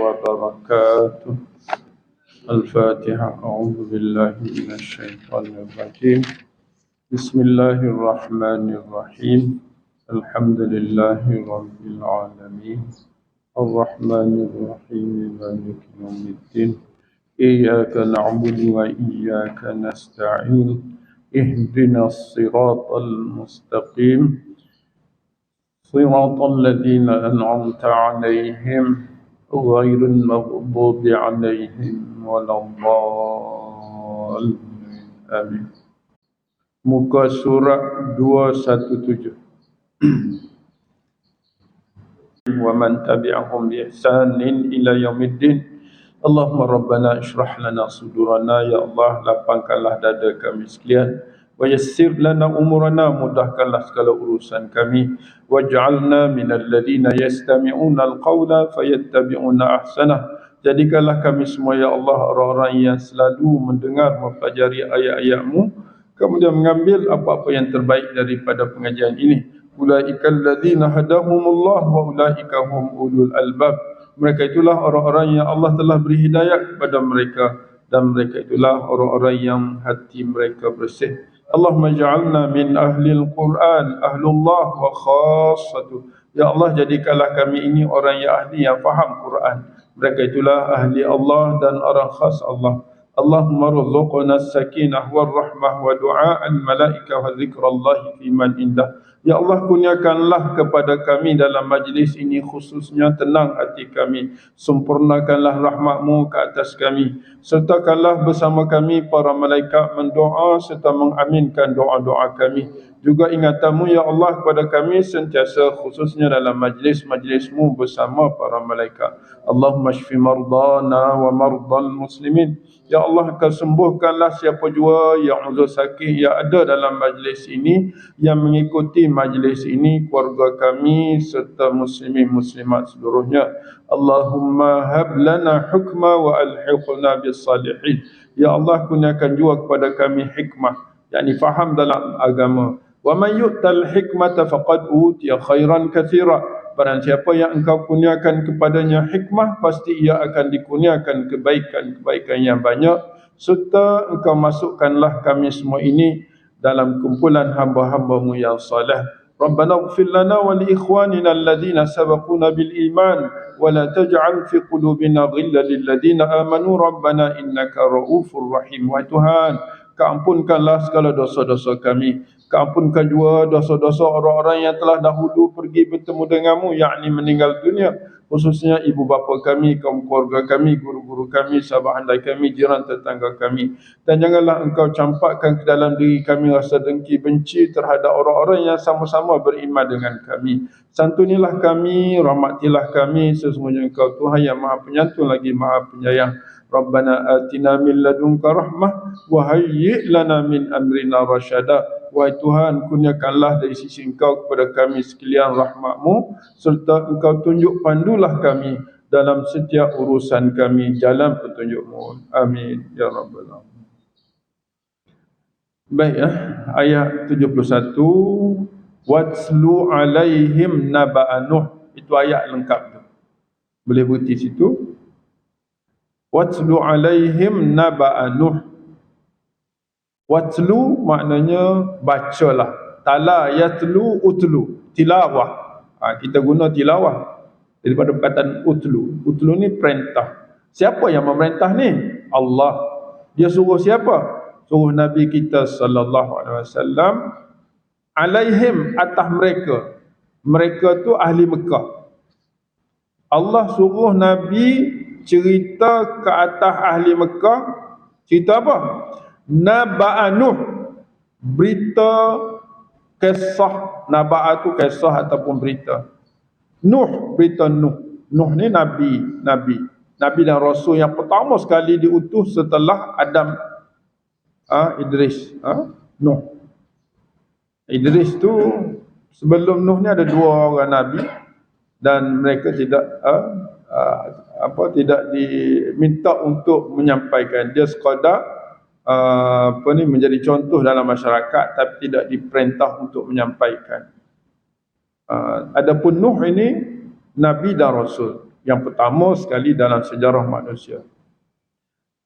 وبركاته. الفاتحة. أعوذ بالله من الشيطان الرجيم. بسم الله الرحمن الرحيم. الحمد لله رب العالمين الرحمن الرحيم مالك يوم الدين إياك نعبد وإياك نستعين اهدنا الصراط المستقيم صراط الذين أنعمت عليهم غير المغضوب عليهم ولا الضالين. آمين. Muka surat 217. Wa man tabi'ahum bi ihsanin ila yaumiddin. Allahumma rabbana ishrah lana sudurana, ya Allah lapangkanlah dada kami sekalian, wa yassir lana umurana, mudahkanlah segala urusan kami, waj'alna minal ladina yastami'una alqawla fayattabi'una ahsanah. Jadikanlah kami semua ya Allah orang-orang yang selalu mendengar mempelajari ayat-ayat-Mu, kemudian mengambil apa-apa yang terbaik daripada pengajian ini. Ulaikal ladzina hadahumullah wa ulaika hum ulul albab. Mereka itulah orang-orang yang Allah telah beri hidayah kepada mereka, dan mereka itulah orang-orang yang hati mereka bersih. Allahumma ja'alna min ahlil Quran, ahlullah wa khassatuh. Ya Allah, jadikanlah kami ini orang yang ahli, yang faham Quran. Mereka itulah ahli Allah dan orang khas Allah. Allahumma rzuqna as-sakinah wal rahmah wa du'a'al malaika wa zikrallahi fi man indah. Ya Allah, kurniakanlah kepada kami dalam majlis ini khususnya tenang hati kami. Sempurnakanlah rahmat-Mu ke atas kami. Sertakanlah bersama kami para malaikat mendoa serta mengaminkan doa-doa kami. Juga ingatan-Mu ya Allah kepada kami sentiasa khususnya dalam majlis-majlis-Mu bersama para malaikat. Allahumma shfi mardana wa mardal muslimin. Ya Allah, Kau sembuhkanlah siapa jua yang uzur sakit yang ada dalam majlis ini, yang mengikuti majlis ini, keluarga kami serta muslimin muslimat seluruhnya. Allahumma hab lana hukma wa alhiqna bis salihin. Ya Allah, kurniakan juga kepada kami hikmah, yakni faham dalam agama. Wa man yu'tal hikmata faqad utiya khairan katsira. Barang siapa yang Engkau kurniakan kepadanya hikmah, pasti ia akan dikurniakan kebaikan-kebaikan yang banyak. Serta Engkau masukkanlah kami semua ini dalam kumpulan hamba-hamba-Mu yang salih. Rabbana ighfir lana wa li ikhwanina alladhina sabaquna bil iman wa la taj'al fi qulubina ghillan lil ladzina amanu rabbana innaka ra'ufur rahim. Wahai Tuhan, Kau ampunkanlah segala dosa-dosa kami. Kau ampunkan juga dosa-dosa orang-orang yang telah dahulu pergi bertemu denganmu, yakni meninggal dunia. Khususnya ibu bapa kami, kaum keluarga kami, guru-guru kami, sahabat handai kami, jiran tetangga kami. Dan janganlah Engkau campakkan ke dalam diri kami rasa dengki benci terhadap orang-orang yang sama-sama beriman dengan kami. Santunilah kami, rahmatilah kami, sesungguhnya Engkau Tuhan yang Maha Penyantun lagi Maha Penyayang. Rabbana atina min ladunka rahmah wa hayyi' lana min amrina rasyada. Wahai Tuhan, kurniakanlah dari sisi Engkau kepada kami sekalian rahmat-Mu, serta Engkau tunjuk pandulah kami dalam setiap urusan kami, jalan petunjuk-Mu. Amin ya rabbal alamin. Baik, ayat 71, watslu alaihim naba'a Nuh. Itu ayat lengkap tu. Boleh berhenti situ. Watslu alaihim naba'a Nuh. Watlu maknanya bacalah. Tala yatlu utlu. Tilawah. Kita guna tilawah daripada perkataan utlu. Utlu ni perintah. Siapa yang memerintah ni? Allah. Dia suruh siapa? Suruh Nabi kita sallallahu alaihi wasallam alaihim, atas mereka. Mereka tu ahli Mekah. Allah suruh Nabi cerita ke atas ahli Mekah. Cerita apa? Naba'a Nuh. Berita, kisah. Naba'a tu kisah ataupun berita. Nuh, berita Nuh. Nuh ni Nabi dan Rasul yang pertama sekali diutus setelah Adam, Idris. Nuh. Idris tu, sebelum Nuh ni ada dua orang Nabi, dan mereka tidak tidak diminta untuk menyampaikan. Dia sekadar menjadi contoh dalam masyarakat, tapi tidak diperintah untuk menyampaikan. Adapun Nuh ini Nabi dan Rasul. yang pertama sekali dalam sejarah manusia.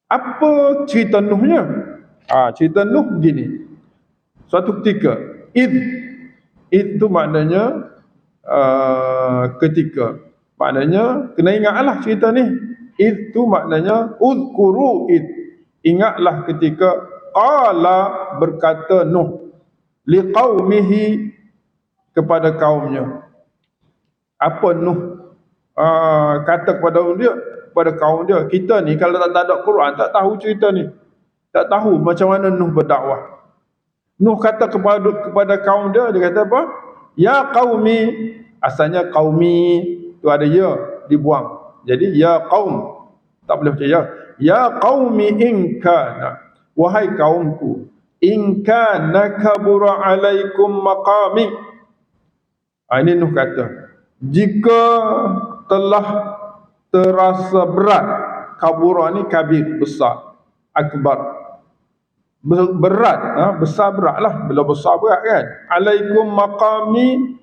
Apa cerita Nuhnya? Cerita Nuh begini. Suatu ketika, id itu maknanya ketika. Maknanya kena ingatlah cerita ni. Id tu maknanya uzkuru id. Ingatlah ketika qala berkata Nuh liqaumihi kepada kaumnya. Apa Nuh kata kepada kaum dia, kita ni kalau tak ada Quran tak tahu cerita ni. Tak tahu macam mana Nuh berdakwah. Nuh kata kepada kaum dia kata apa? Ya qaumi, asalnya qaumi tu ada ya dibuang. Jadi ya qaum, tak boleh baca ya. Ya qaumi in kana, wahai kaumku, in kana kabura alaikum maqami. Ini Nuh kata, jika telah terasa berat, kabura ni kabir, besar, akbar, berat, besar berat lah, bila besar berat kan. Alaikum maqami,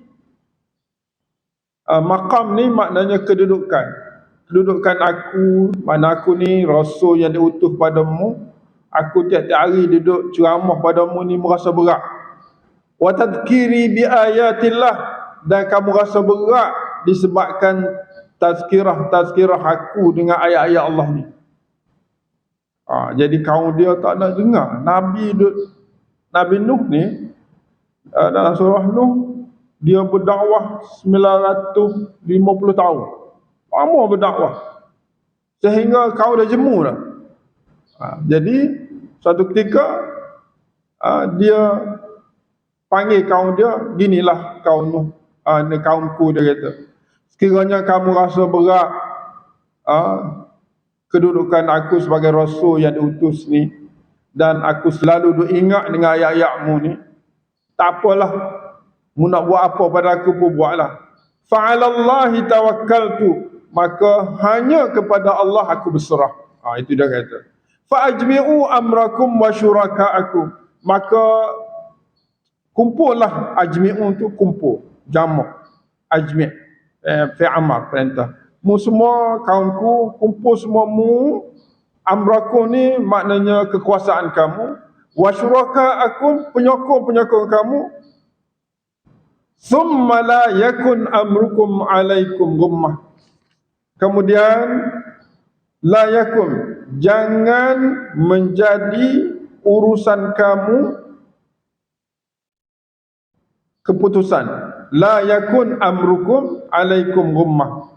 maqam ni maknanya kedudukan aku, mana aku ni rasul yang diutus padamu, aku tiap-tiap hari duduk ceramah padamu ni merasa berat. Wa tadhkiri bi ayatillah, dan kamu rasa berat disebabkan tazkirah aku dengan ayat-ayat Allah ni. Jadi kaum dia tak nak dengar. Nabi Nuh ni dalam surah Nuh dia berdakwah 950 tahun. Lama berdakwah. Sehingga kaum dah jemu dah. Jadi suatu ketika dia panggil kaum dia, ginilah kaum Nuh. Ni kaumku, dia kata. Sekiranya kamu rasa berat kedudukan aku sebagai rasul yang diutus ni, dan aku selalu ingat dengan ayat-ayatmu ni, tak apalah, mu nak buat apa pada aku pun buatlah. Fa'alallahi tawakkaltu, maka hanya kepada Allah aku berserah. Itu dia kata. Fa'ajmi'u amrakum wa syuraka'akum, maka kumpullah. Ajmi'u tu kumpul, jamak. Ajmi' fi'amar, perintah. Mu semua kaumku, kumpul semua mu. Amrakum ni maknanya kekuasaan kamu. Wa syuraka'akum, penyokong-penyokong kamu. Thumma la yakun amrukum alaikum gummah. Kemudian la yakun, jangan menjadi urusan kamu keputusan. La yakun amrukum alaikum gummah.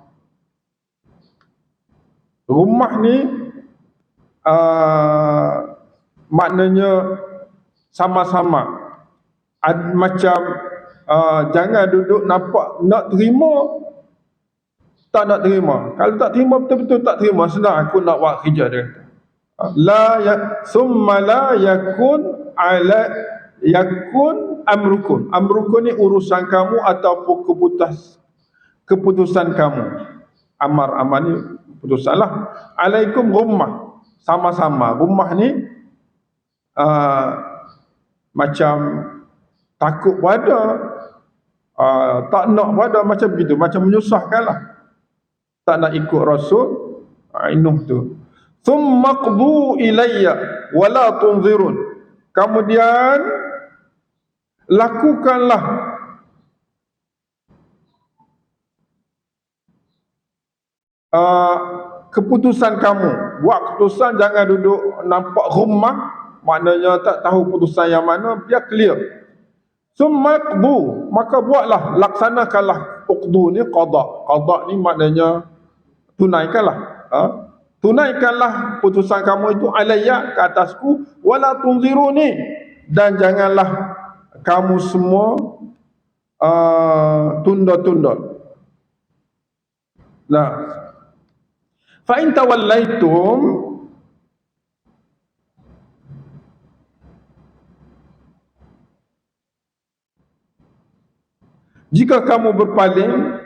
Rumah ni maknanya sama-sama. Macam jangan duduk nampak nak terima, tak nak terima. Kalau tak terima, betul-betul tak terima, senang aku nak buat kerja dia. Summa la yakun amrukum. Amrukum ni urusan kamu ataupun keputusan kamu. Amar ni putusanlah. Alaikum gummah, sama-sama. Gummah ni macam takut pada, tak nak pada, macam begitu, macam menyusahkanlah, tak nak ikut Rasul. Nuh tu. Thumma qdu ilayya wa la tunzirun. Kemudian lakukanlah keputusan kamu. Buat keputusan, jangan duduk nampak rumah, maknanya tak tahu keputusan yang mana, biar clear. Summa qdu, maka buatlah, laksanakanlah. Uqdu ni qada. Qada ni maknanya tunaikanlah. Tunaikanlah putusan kamu itu alayya, ke atasku, wala tunziruni, dan janganlah kamu semua tunda-tunda. Nah, fa in tawallaitum, jika kamu berpaling,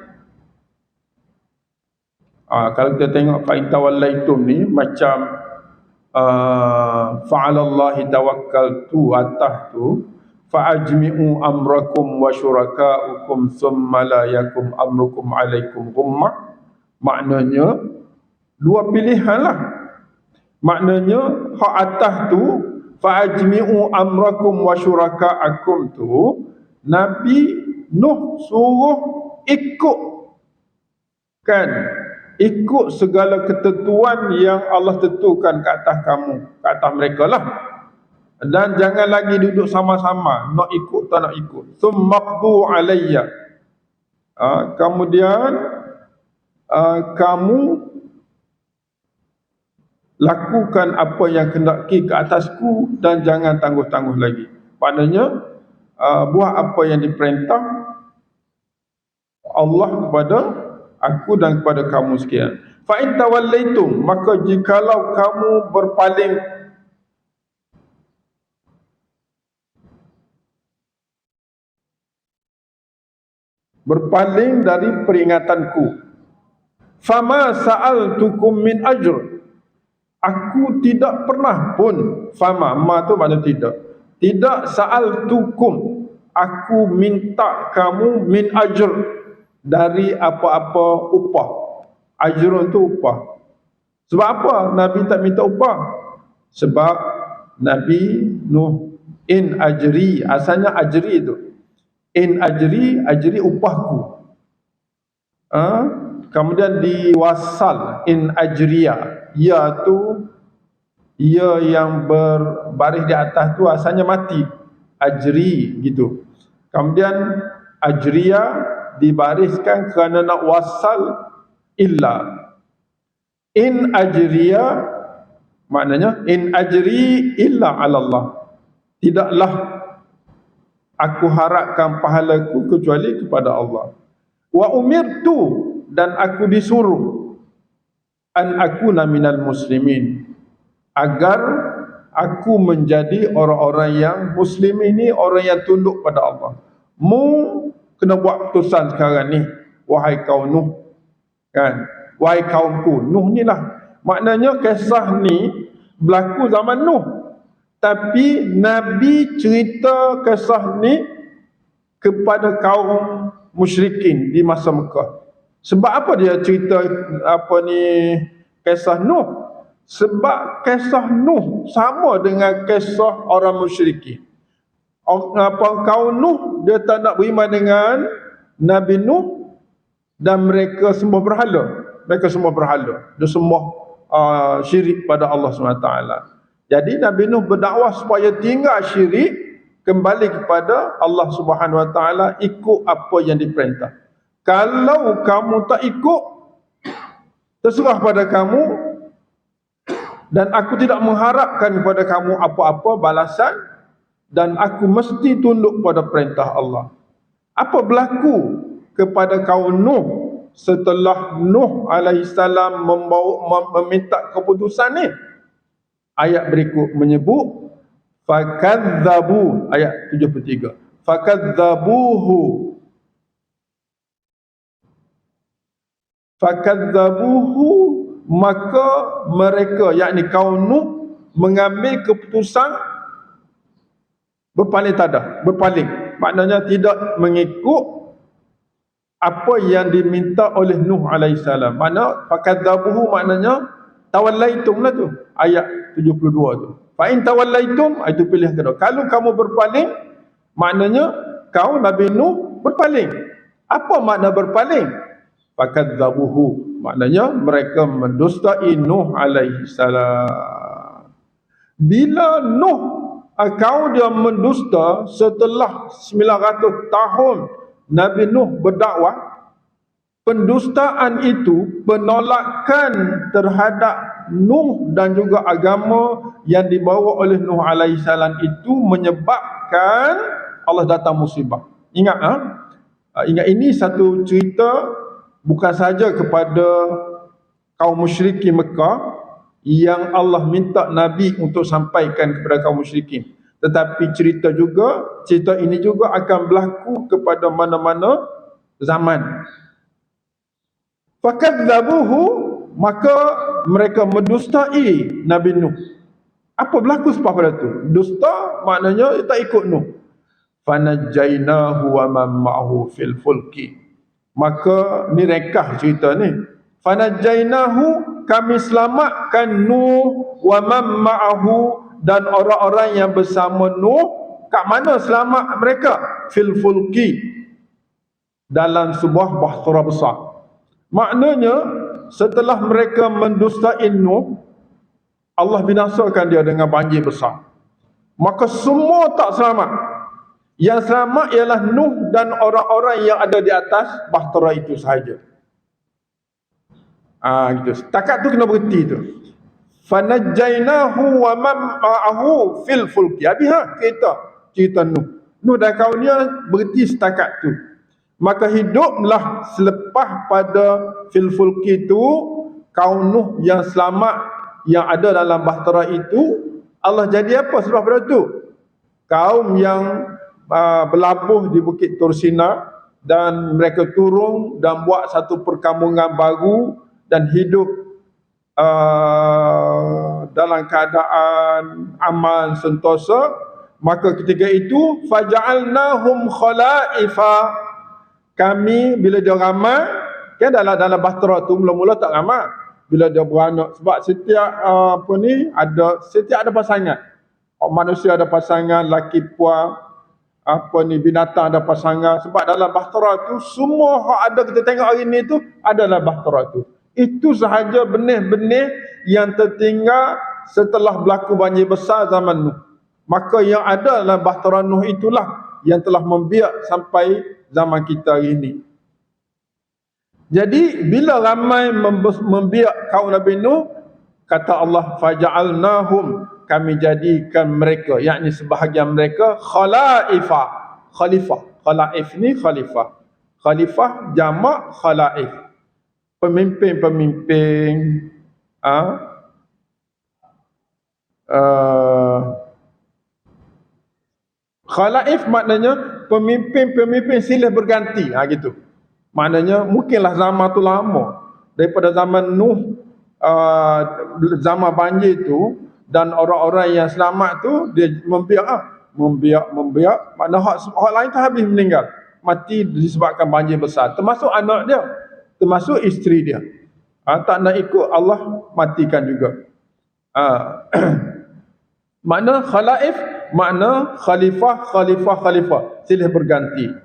kalau kita tengok fa in tawallaitum ni macam fa'alallahi tawakkaltu, atas tu fa'ajmi'u amrakum wa syuraka'ukum thumma la yakum amrukum alaikum gummah. Maknanya dua pilihan lah. Maknanya hak atas tu fa'ajmi'u amrakum wa syuraka'akum tu Nabi Nuh suruh ikut kan, ikut segala ketentuan yang Allah tentukan ke atas kamu, ke atas mereka lah. Dan jangan lagi duduk sama-sama nak ikut tak nak ikut. Summaqdu alayya, kemudian kamu lakukan apa yang kendaki ke atasku dan jangan tangguh-tangguh lagi. Maknanya buat apa yang diperintah Allah kepada aku dan kepada kamu sekalian. Fa in tawallaitum, maka jikalau kamu berpaling dari peringatanku, fama sa'altukum min ajr, aku tidak pernah pun, fama ma tu maknanya tidak sa'altukum, aku minta kamu min ajr, dari apa-apa upah. Ajrun tu upah. Sebab apa Nabi tak minta upah? Sebab Nabi Nuh, in ajri, asalnya ajri tu, in ajri, ajri upahku. Kemudian diwasal in ajriya, ya tu, ya yang berbaris di atas tu asalnya mati, ajri gitu. Kemudian ajriya dibariskan kerana nak wasal illa. In ajriya maknanya in ajri illa ala Allah, tidaklah aku harapkan pahalaku kecuali kepada Allah. Wa umirtu, dan aku disuruh, an akuna minal muslimin, agar aku menjadi orang-orang yang muslim ini, orang yang tunduk pada Allah. Kena buat keputusan sekarang ni, wahai kaum Nuh, kan, wahai kaumku. Nuh ni lah, maknanya kisah ni berlaku zaman Nuh, tapi Nabi cerita kisah ni kepada kaum musyrikin di masa Mekah. Sebab apa dia cerita kisah Nuh? Sebab kisah Nuh sama dengan kisah orang musyrikin. Kaum Nuh dia tak nak beriman dengan Nabi Nuh, dan mereka sembah berhala. Mereka sembah berhala, dia sembah syirik pada Allah SWT. Jadi Nabi Nuh berdakwah supaya tinggal syirik, kembali kepada Allah SWT, ikut apa yang diperintah. Kalau kamu tak ikut, terserah pada kamu, dan aku tidak mengharapkan kepada kamu apa-apa balasan, dan aku mesti tunduk pada perintah Allah. Apa berlaku kepada kaum Nuh setelah Nuh alaihissalam meminta keputusan ni? Ayat berikut menyebut fakadzabu, ayat 73. Fakadzabuhu, maka mereka, yakni kaum Nuh, mengambil keputusan berpaling tadah, berpaling. Maknanya tidak mengikut apa yang diminta oleh Nuh alaihissalam. Makna fakadzabuhu maknanya tawallaitum lah tu, ayat 72 tu. Fa in tawallaitum, itu pilihan kedua. Kalau kamu berpaling, maknanya kau Nabi Nuh berpaling. Apa makna berpaling? Fakadzabuhu, maknanya mereka mendustai Nuh alaihissalam. Bila Nuh kau dia mendusta setelah 900 tahun Nabi Nuh berdakwah, pendustaan itu, penolakan terhadap Nuh dan juga agama yang dibawa oleh Nuh alaihissalam itu menyebabkan Allah datang musibah. Ingat, ingat, ini satu cerita bukan saja kepada kaum musyrikin Mekah yang Allah minta Nabi untuk sampaikan kepada kaum musyrikin, tetapi cerita ini juga akan berlaku kepada mana-mana zaman. Fakadzabuhu, maka mereka mendustai Nabi Nuh. Apa berlaku sebab pada tu? Dusta maknanya tak ikut Nuh. Fanajjainahu wa man ma'ahu fil fulki. Maka ni rekah cerita ni. Fanajainahu, kami selamatkan Nuh wa man ma'ahu, dan orang-orang yang bersama Nuh. Kat mana selamat mereka? Fil fulki, dalam sebuah bahtera besar. Maknanya setelah mereka mendustai Nuh, Allah binasakan dia dengan banjir besar. Maka semua tak selamat. Yang selamat ialah Nuh dan orang-orang yang ada di atas bahtera itu sahaja. Gitu. Setakat tu kena berhenti tu. Fanajjainahu wa man ma'ahu fil fulki. Habis cerita Nuh. Nuh dan kaum dia berhenti setakat tu. Maka hiduplah selepas pada fil fulki itu kaum Nuh yang selamat, yang ada dalam bahtera itu. Allah jadi apa sebab pada tu? Kaum yang berlabuh di Bukit Tursina, dan mereka turun dan buat satu perkampungan baru dan hidup dalam keadaan aman sentosa. Maka ketika itu faja'alnahum khalaifa, kami bila dia ramai, kan dalam bahtera tu mula-mula tak ramai. Bila dia beranak, sebab setiap ada pasangan. Manusia ada pasangan, laki puan, binatang ada pasangan. Sebab dalam bahtera tu semua hak ada kita tengok hari ni tu adalah bahtera tu. Itu sahaja benih-benih yang tertinggal setelah berlaku banjir besar zaman Nuh. Maka yang ada dalam bahtera Nuh itulah yang telah membiak sampai zaman kita hari ini. Jadi bila ramai membiak kaum Nabi Nuh, kata Allah, faja'alnahum, kami jadikan mereka, yakni sebahagian mereka, khalifah. Khalaif ni khalifah. Khalifah jamak khalaif. Pemimpin-pemimpin. Khalaif maknanya pemimpin-pemimpin silih berganti. Gitu. Maknanya mungkinlah zaman tu lama. Daripada zaman Nuh, zaman banjir tu, dan orang-orang yang selamat tu dia membiak. Maknanya hak lain tu habis meninggal, mati disebabkan banjir besar, termasuk anak dia, termasuk isteri dia. Tak nak ikut Allah, matikan juga. Makna khalaif, makna khalifah silih berganti.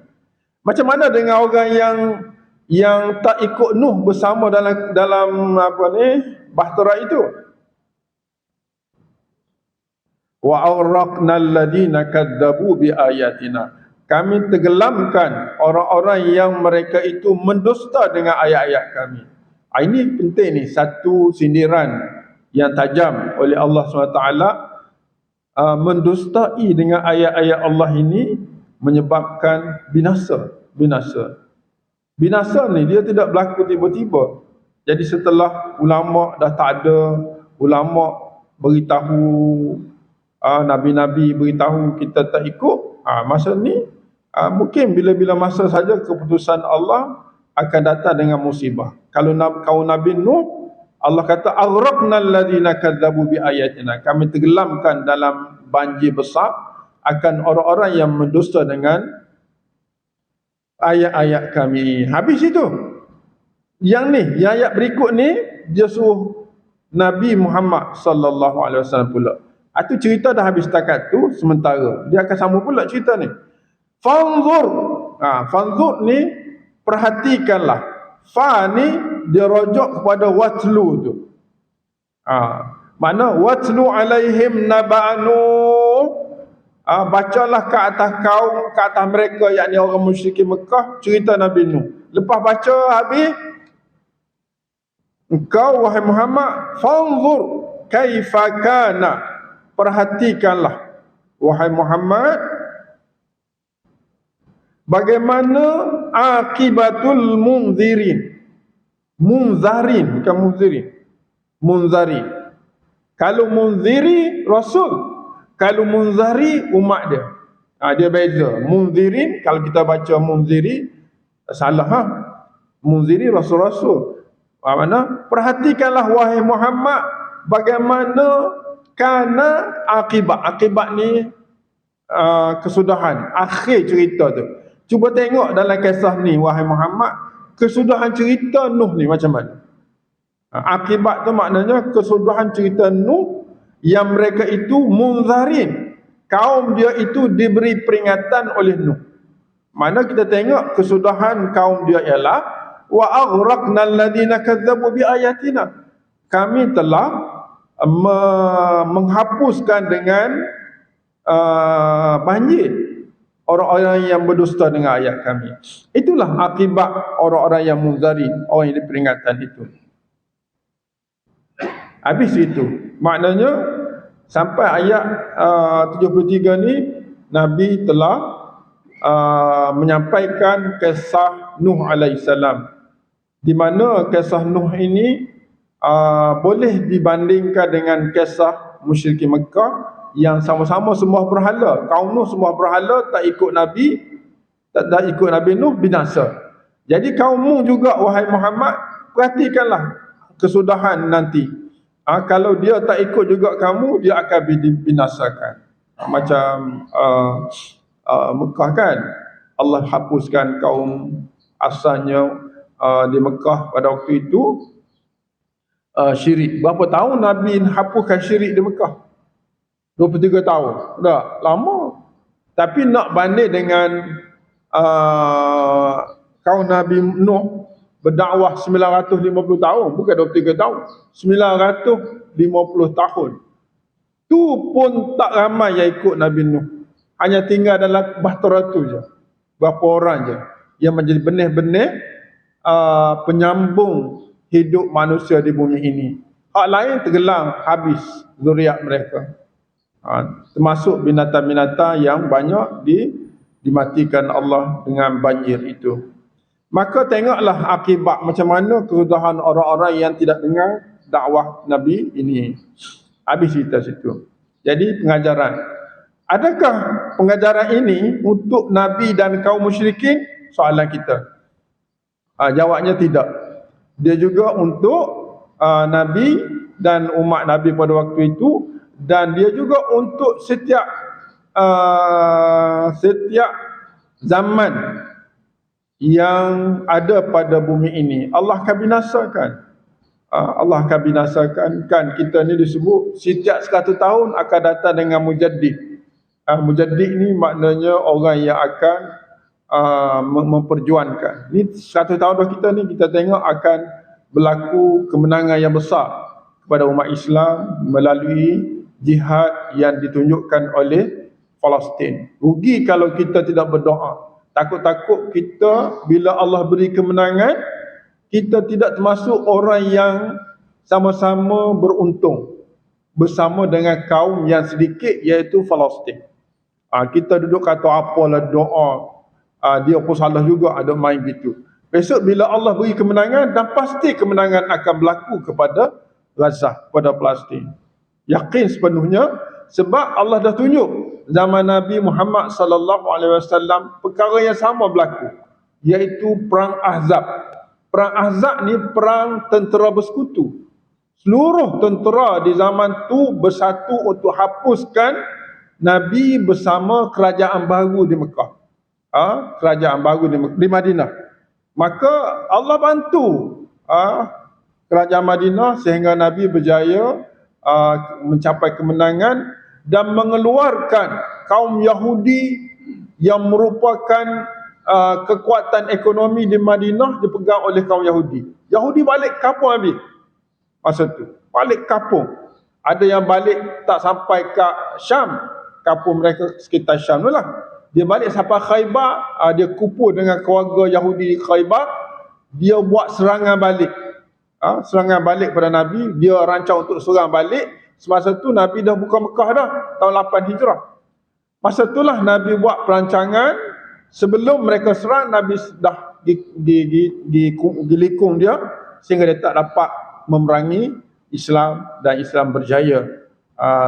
Macam mana dengan orang yang tak ikut Nuh bersama dalam bahtera itu? Wa aghraqnal ladina kadzabu bi ayatina. Kami tenggelamkan orang-orang yang mereka itu mendusta dengan ayat-ayat kami. Ini penting ni, satu sindiran yang tajam oleh Allah SWT. Mendustai dengan ayat-ayat Allah ini menyebabkan binasa. Binasa ni dia tidak berlaku tiba-tiba. Jadi setelah ulama dah tak ada, ulama beritahu, nabi-nabi beritahu kita tak ikut, masa ni mungkin bila-bila masa saja keputusan Allah akan datang dengan musibah. Kalau kaum Nabi Nuh, Allah kata aghraqnal ladina kadzabu bi ayatina, kami tenggelamkan dalam banjir besar akan orang-orang yang mendusta dengan ayat-ayat kami. Habis itu. Yang ayat berikut ni dia suruh Nabi Muhammad sallallahu alaihi wasallam pula. Itu cerita dah habis setakat tu sementara. Dia akan sambung pula cerita ni. Fanzur. Fanzur ni perhatikanlah. Fa ni dia rujuk kepada watlu tu. Makna watlu alaihim naba'anu. Bacalah ke atas mereka, yakni orang musyrikin Mekah, cerita Nabi Nuh. Lepas baca habis, engkau wahai Muhammad, fanzur kaifa kana, perhatikanlah wahai Muhammad bagaimana akibatul munzirin. Munzarin, bukan munzirin. Munzarin. Kalau munziri Rasul, kalau munzari umat dia. Dia beza. Munzirin, kalau kita baca munziri, salah. Munziri rasul-rasul. Mana? Perhatikanlah wahai Muhammad bagaimana kana akibat. Akibat ni kesudahan, akhir cerita tu. Cuba tengok dalam kisah ni wahai Muhammad, kesudahan cerita Nuh ni macam mana. Akibat tu maknanya kesudahan cerita Nuh yang mereka itu munzarin. Kaum dia itu diberi peringatan oleh Nuh. Mana kita tengok kesudahan kaum dia ialah wa aghraqna alladhina kadzabu bi ayatina. Kami telah menghapuskan dengan banjir orang-orang yang berdusta dengan ayat kami. Itulah akibat orang-orang yang munzarin, orang yang diperingatkan itu. Habis itu, maknanya sampai ayat 73 ni Nabi telah menyampaikan kisah Nuh alaihissalam, di mana kisah Nuh ini boleh dibandingkan dengan kisah musyrikin Mekah yang sama-sama sembah berhala. Kaum Nuh sembah berhala, tak ikut Nabi, tak ikut Nabi Nuh, binasa. Jadi kaummu juga, wahai Muhammad, perhatikanlah kesudahan nanti. Kalau dia tak ikut juga kamu, dia akan dibinasakan. Macam Mekah kan, Allah hapuskan kaum asalnya di Mekah pada waktu itu syirik. Berapa tahun Nabi hapuskan syirik di Mekah? 23 tahun. Dah lama. Tapi nak banding dengan kaum Nabi Nuh berdakwah 950 tahun, bukan 23 tahun, 950 tahun. Tu pun tak ramai yang ikut Nabi Nuh. Hanya tinggal dalam bahtera tu je. Berapa orang je yang menjadi benih-benih penyambung hidup manusia di bumi ini. Hak lain tenggelam, habis zuriat mereka. Termasuk binatang-binatang yang banyak dimatikan Allah dengan banjir itu. Maka tengoklah akibat macam mana kesudahan orang-orang yang tidak dengar dakwah Nabi ini. Habis cerita situ. Jadi pengajaran. Adakah pengajaran ini untuk Nabi dan kaum musyrikin? Soalan kita. Jawabnya tidak. Dia juga untuk Nabi dan umat Nabi pada waktu itu, dan dia juga untuk setiap zaman yang ada pada bumi ini. Allah akan binasakan. Allah akan binasakan. Kan kita ni disebut setiap 100 tahun akan datang dengan mujaddid. Mujaddid ni maknanya orang yang akan memperjuangkan. Ni 100 tahun kita ni kita tengok akan berlaku kemenangan yang besar kepada umat Islam melalui jihad yang ditunjukkan oleh Palestin. Rugi kalau kita tidak berdoa. Takut-takut kita bila Allah beri kemenangan, kita tidak termasuk orang yang sama-sama beruntung bersama dengan kaum yang sedikit, iaitu Palestin. Kita duduk kata apalah doa, dia pun salah juga, ada main gitu. Besok bila Allah beri kemenangan, dan pasti kemenangan akan berlaku kepada Gaza, kepada Palestin. Yakin sepenuhnya, sebab Allah dah tunjuk zaman Nabi Muhammad sallallahu alaihi wasallam perkara yang sama berlaku, iaitu perang Ahzab. Perang Ahzab ni perang tentera bersekutu. Seluruh tentera di zaman tu bersatu untuk hapuskan Nabi bersama kerajaan baru di Mekah. Kerajaan baru di Madinah. Maka Allah bantu kerajaan Madinah sehingga Nabi berjaya mencapai kemenangan dan mengeluarkan kaum Yahudi yang merupakan kekuatan ekonomi di Madinah dipegang oleh kaum Yahudi. Yahudi balik kampung habis masa tu. Balik kampung. Ada yang balik tak sampai ke Syam, kampung mereka sekitar Syam tu lah. Dia balik sampai Khaybar, dia kumpul dengan keluarga Yahudi di Khaybar, dia buat serangan balik. Serangan balik pada Nabi, dia rancang untuk serang balik. Semasa tu Nabi dah buka Mekah dah, tahun 8 Hijrah. Masa itulah Nabi buat perancangan, sebelum mereka serang, Nabi dah dilikung dia, sehingga dia tak dapat memerangi Islam, dan Islam berjaya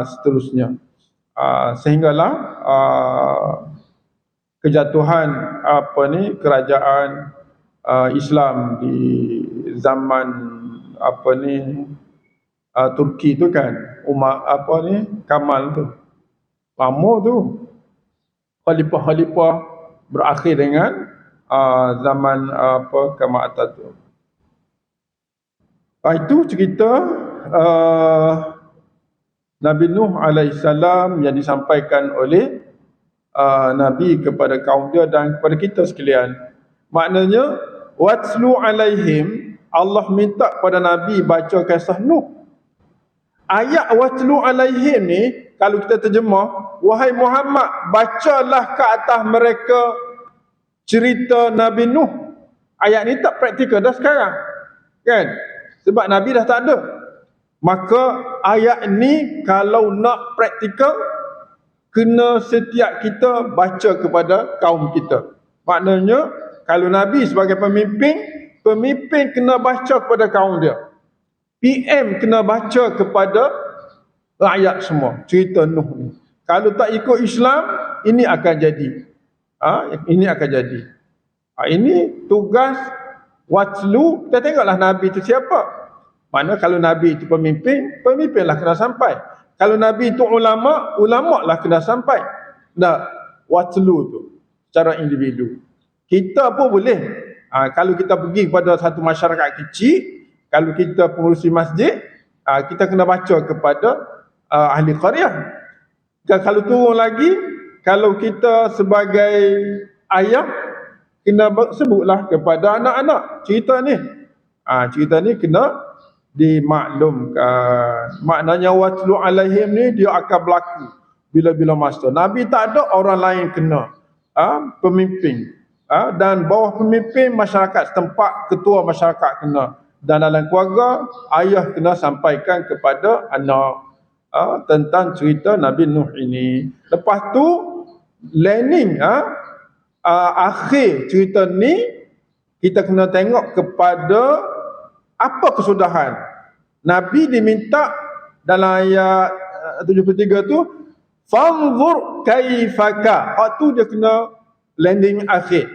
seterusnya. Sehinggalah kejatuhan kerajaan Islam di zaman Turki tu kan, Kamal tu. Lama tu. Khalifah-khalifah berakhir dengan zaman Kamal Atatürk. Itu cerita Nabi Nuh alaihissalam yang disampaikan oleh Nabi kepada kaum dia dan kepada kita sekalian. Maknanya watlu alaihim, Allah minta kepada Nabi baca kisah Nuh. Ayat watlu alaihim ni kalau kita terjemah, wahai Muhammad, bacalah ke atas mereka cerita Nabi Nuh. Ayat ni tak praktikal dah sekarang, kan? Sebab Nabi dah tak ada. Maka ayat ni kalau nak praktikal, kena setiap kita baca kepada kaum kita. Maknanya kalau Nabi sebagai pemimpin, pemimpin kena baca kepada kaum dia. PM kena baca kepada rakyat semua cerita Nuh ni. Kalau tak ikut Islam, ini akan jadi. Ini akan jadi. Ini tugas watlu. Kita tengoklah Nabi itu siapa. Mana kalau Nabi itu pemimpin, pemimpinlah kena sampai. Kalau Nabi itu ulama, ulama lah kena sampai. Nah, watlu tu secara individu. Kita pun boleh. Kalau kita pergi kepada satu masyarakat kecil, kalau kita pengurusi masjid, kita kena baca kepada ahli qaryah. Dan kalau turun lagi, kalau kita sebagai ayah, kena sebutlah kepada anak-anak cerita ni. Cerita ni kena dimaklumkan. Maknanya watlu alaihim ni dia akan berlaku bila-bila masa. Nabi tak ada, orang lain kena. Pemimpin. Dan bawah pemimpin masyarakat setempat, ketua masyarakat kena. Dan dalam keluarga, ayah kena sampaikan kepada anak tentang cerita Nabi Nuh ini. Lepas tu landing akhir cerita ni, kita kena tengok kepada apa kesudahan. Nabi diminta dalam ayat 73 tu, fanzur kaifaka. Tu dia kena landing akhir.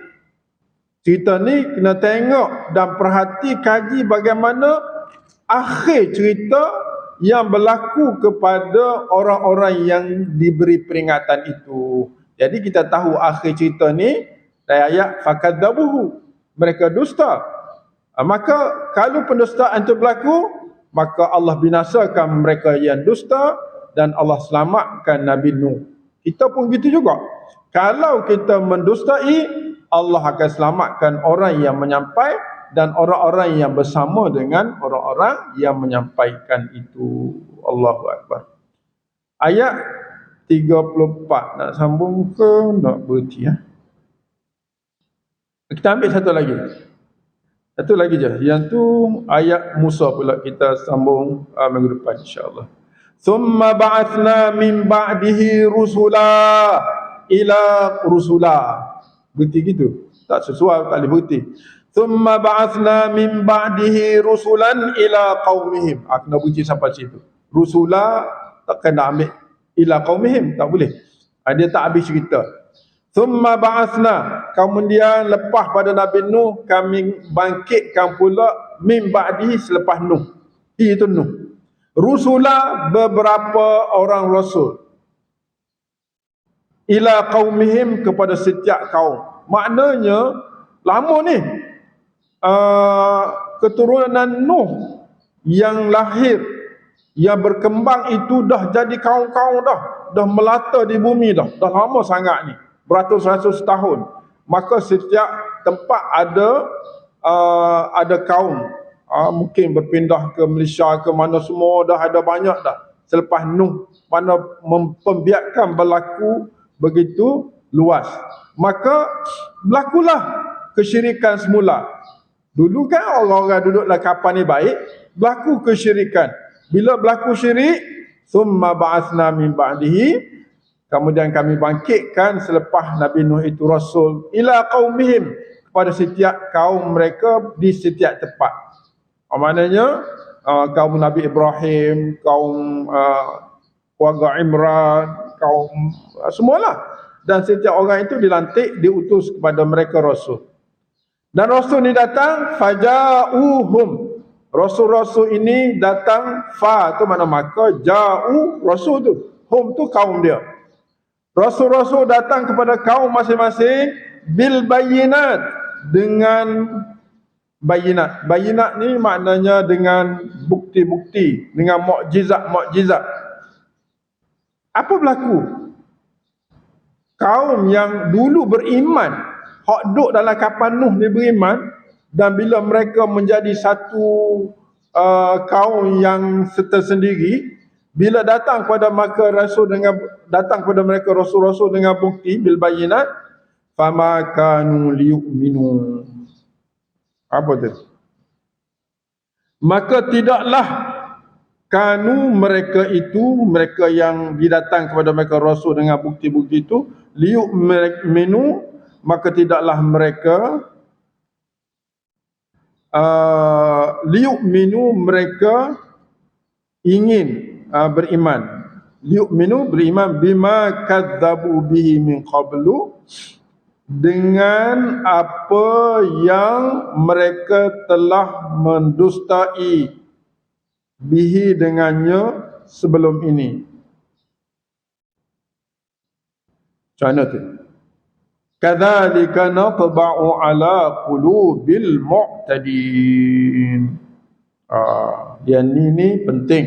Cerita ni kena tengok dan perhati, kaji bagaimana akhir cerita yang berlaku kepada orang-orang yang diberi peringatan itu. Jadi kita tahu akhir cerita ni dari ayat fakadzabuhu, mereka dusta. Maka kalau pendustaan itu berlaku, maka Allah binasakan mereka yang dusta dan Allah selamatkan Nabi Nuh. Kita pun gitu juga. Kalau kita mendustai, Allah akan selamatkan orang yang menyampai dan orang-orang yang bersama dengan orang-orang yang menyampaikan itu. Allahu Akbar. Ayat 34 nak sambung ke nak berhenti? Kita ambil satu lagi. Satu lagi je. Yang tu ayat Musa pula kita sambung minggu depan insya-Allah. Thumma ba'athna min ba'dihi rusula ila rusula. Berhenti gitu. Tak sesuai, tak boleh berhenti. Thumma ba'athna min ba'dihi rusulan ila qaumihim. Kena berhenti sampai situ. Rusula tak kena ambil ila qaumihim, tak boleh. Dia tak habis cerita. Thumma ba'athna, kemudian lepas pada Nabi Nuh, kami bangkitkan pula min ba'dihi, selepas Nuh. Itu Nuh. Rusula, beberapa orang rasul. Ila qaumihim, kepada setiap kaum. Maknanya lama ni keturunan Nuh yang lahir, yang berkembang itu dah jadi kaum-kaum dah melata di bumi dah lama sangat ni, beratus-ratus tahun. Maka setiap tempat ada kaum, mungkin berpindah ke Malaysia ke mana, semua dah ada banyak dah selepas Nuh, mana membiarkan berlaku begitu luas. Maka berlakulah kesyirikan semula. Dulu kan orang-orang duduklah kapal ni baik, berlaku kesyirikan. Bila berlaku syirik, summa ba'athna min ba'dihi, kemudian kami bangkitkan selepas Nabi Nuh itu rasul, ila qaumihim, kepada setiap kaum mereka di setiap tempat. Maknanya kaum Nabi Ibrahim, kaum keluarga Imran, kaum semualah. Dan setiap orang itu dilantik, diutus kepada mereka rasul. Dan rasul ni datang, faja'uhum. Rasul-rasul ini datang, fa tu mana maka, ja'u rasul tu, hum tu kaum dia. Rasul-rasul datang kepada kaum masing-masing bil bayyinat, dengan bayinat. Bayinat ni maknanya dengan bukti-bukti, dengan mukjizat-mukjizat. Apa berlaku? Kaum yang dulu beriman, hak duduk dalam kapal Nuh ni beriman, dan bila mereka menjadi satu kaum yang tersendiri, bila datang kepada mereka rasul-rasul dengan bukti bil bayinat, fama kanu liyu'minu. Apa tu? Maka tidaklah kanu mereka itu, mereka yang didatang kepada mereka rasul dengan bukti-bukti itu, liyu'minu, maka tidaklah mereka liyu'minu, mereka ingin beriman. Liyu'minu, beriman, bima kadzabu bihi min qablu, dengan apa yang mereka telah mendustai bihi, dengannya, sebelum ini. Macam mana tu? Kadzalika natba'u ala qulubil mu'tadin. Yang ni penting.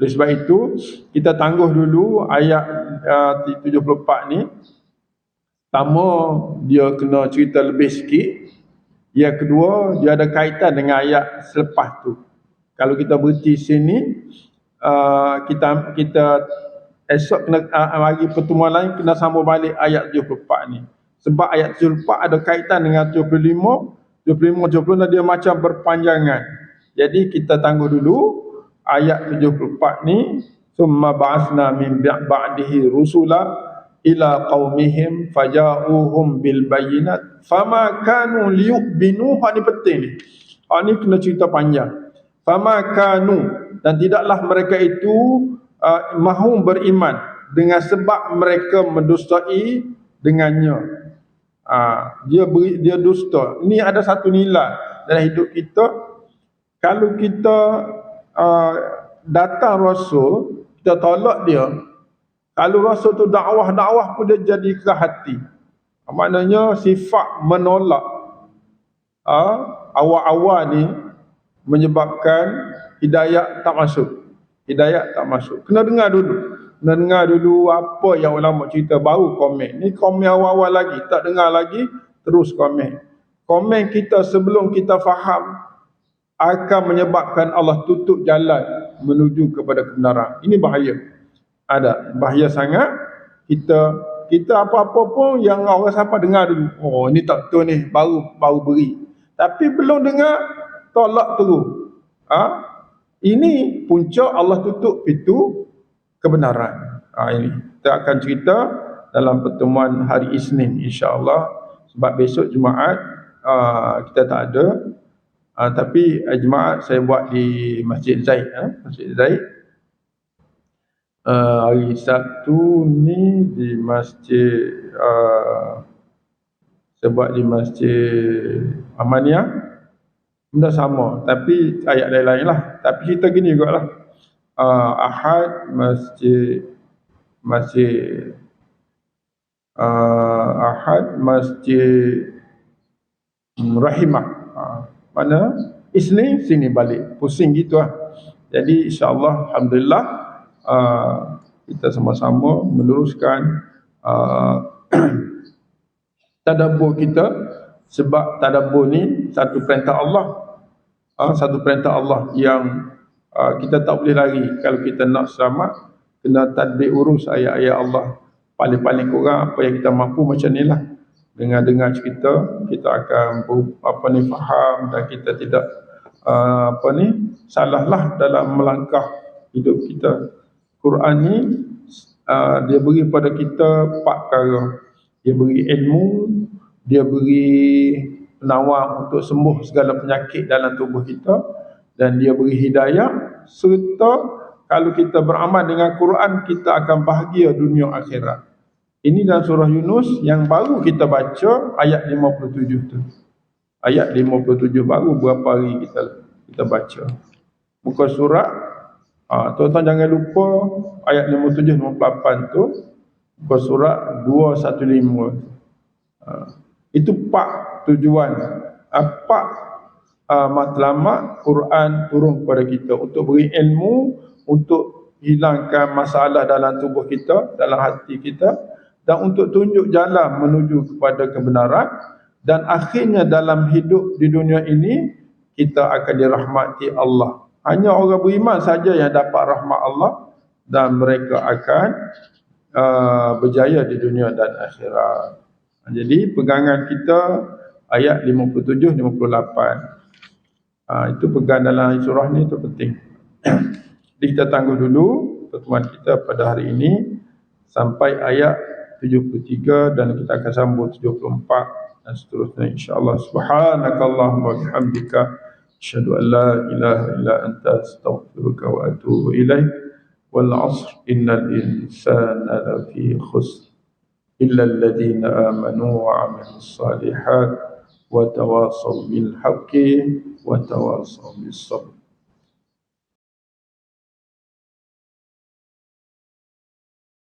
Oleh sebab itu kita tangguh dulu ayat 74 ni. Pertama, dia kena cerita lebih sikit. Yang kedua, dia ada kaitan dengan ayat selepas tu. Kalau kita berhenti sini, kita esok kena, hari pertemuan lain kena sambung balik ayat 74 ni. Sebab ayat 74 ada kaitan dengan 75, 70 dia macam berpanjangan. Jadi kita tangguh dulu ayat 74 ni. Summa ba'athna min ba'dihi rusula ila qaumihim faja'uhum bil bayyinat fama kanu liyu'minu. Hak ni penting ni. Hak ni kena cerita panjang. Fama kanu, dan tidaklah mereka itu mahu beriman, dengan sebab mereka mendustai dengannya. Dia dusta. Ini ada satu nilai dalam hidup kita. Kalau kita datang rasul, kita tolak dia. Kalau rasul tu dakwah pun dia jadi ke hati. Maknanya sifat menolak awal-awal ni menyebabkan hidayah tak masuk. Hidayah tak masuk. Kena dengar dulu apa yang ulama cerita, baru komen. Ni komen awal-awal lagi, tak dengar lagi, terus komen. Komen kita sebelum kita faham akan menyebabkan Allah tutup jalan menuju kepada kebenaran. Ini bahaya. Ada bahaya sangat. Kita apa-apa pun yang orang siapa dengar dulu. Oh, ini tak betul ni, baru beri. Tapi belum dengar, tolak terus. Ini punca Allah tutup pintu kebenaran. Ini kita akan cerita dalam pertemuan hari Isnin, insya-Allah. Sebab besok Jumaat kita tak ada. Tapi Jumaat saya buat di Masjid Zaid. Masjid Zaid. Hari Sabtu ni di masjid saya buat di Masjid Amaniyah. Benda sama, tapi ayat lain-lain lah. Tapi cerita gini juga lah. Ahad Ahad Masjid Rahimah. Mana Isnin sini balik. Pusing gitu lah. Jadi insya-Allah, alhamdulillah, kita sama-sama meneruskan tadabbur kita. Sebab tadabbur ni satu perintah Allah, yang kita tak boleh lari. Kalau kita nak selamat, kena tadbir urus ayat-ayat Allah. Paling-paling kurang apa yang kita mampu macam ni lah. Dengar cerita, kita akan faham, dan kita tidak salah lah dalam melangkah hidup kita. Quran ni dia beri pada kita 4 perkara. Dia beri ilmu, dia beri penawar untuk sembuh segala penyakit dalam tubuh kita, dan dia beri hidayah, serta kalau kita beramal dengan Quran, kita akan bahagia dunia akhirat. Ini dalam surah Yunus yang baru kita baca, ayat 57 tu. Ayat 57 baru berapa hari kita baca. Buka surat, tuan-tuan jangan lupa ayat 57 58 tu. Buka surat 215. Itu 4 tujuan, 4 matlamat Quran turun kepada kita untuk beri ilmu, untuk hilangkan masalah dalam tubuh kita, dalam hati kita, dan untuk tunjuk jalan menuju kepada kebenaran. Dan akhirnya dalam hidup di dunia ini kita akan dirahmati Allah. Hanya orang beriman saja yang dapat rahmat Allah, dan mereka akan berjaya di dunia dan akhirat. Jadi pegangan kita ayat 57, 58. Itu pegang dalam surah ni, itu penting. Jadi kita tangguh dulu pertemuan kita pada hari ini sampai ayat 73, dan kita akan sambung 74 dan seterusnya insya-Allah. Subhanakallahumma wa bihamdika asyhadu an la ilaha illa anta astaghfiruka wa atubu ilaik. Wal 'asr innal insana lafi khusr illa alladhina amanu wa 'amilus shalihat wa tawasaw bil haqqi wa tawasaw bis sabr.